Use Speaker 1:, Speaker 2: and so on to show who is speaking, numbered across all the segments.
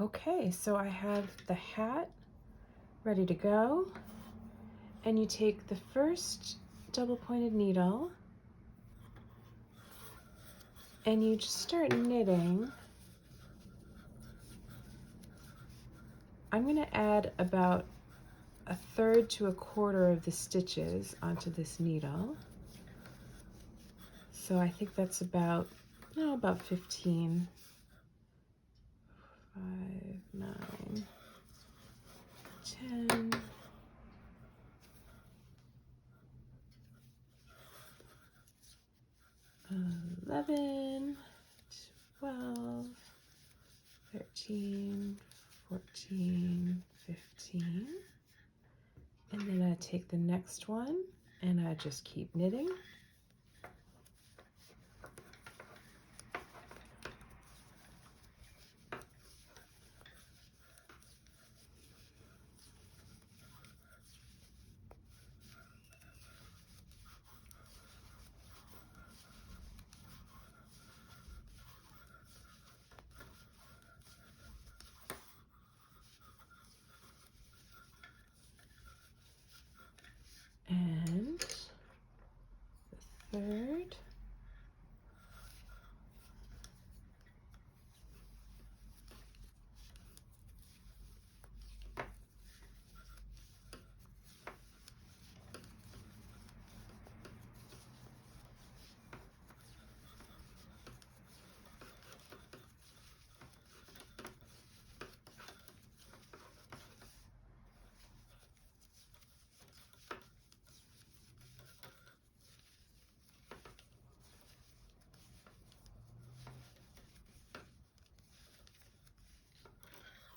Speaker 1: Okay, so I have the hat ready to go, and you take the first double pointed needle and you just start knitting. I'm going to add about 1/3 to 1/4 of the stitches onto this needle. So I think that's about 15. 5, 9, 10, 11, 12, 13, 14, 15. And then I take the next one and I just keep knitting. And the third.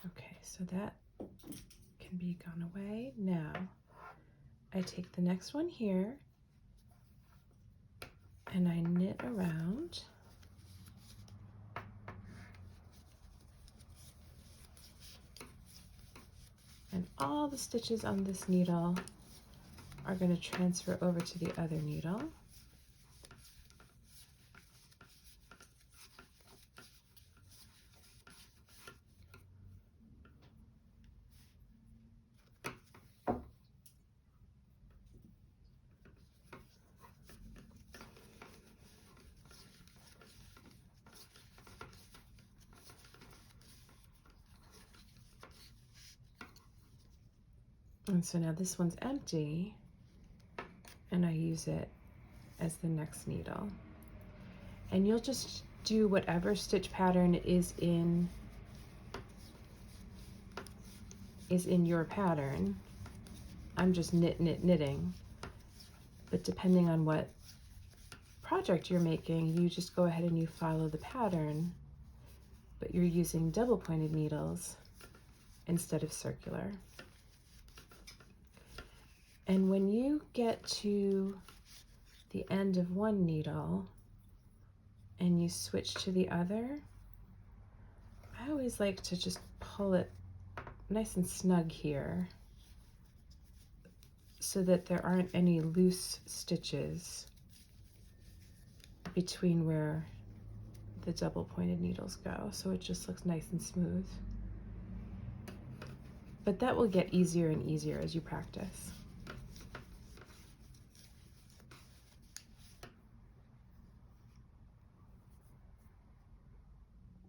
Speaker 1: Okay, so that can be gone away. Now, I take the next one here and I knit around. And all the stitches on this needle are going to transfer over to the other needle. And so now this one's empty, and I use it as the next needle. And you'll just do whatever stitch pattern is in your pattern. I'm just knitting. But depending on what project you're making, you just go ahead and you follow the pattern, but you're using double pointed needles instead of circular. And when you get to the end of one needle and you switch to the other, I always like to just pull it nice and snug here so that there aren't any loose stitches between where the double pointed needles go, so it just looks nice and smooth. But that will get easier and easier as you practice.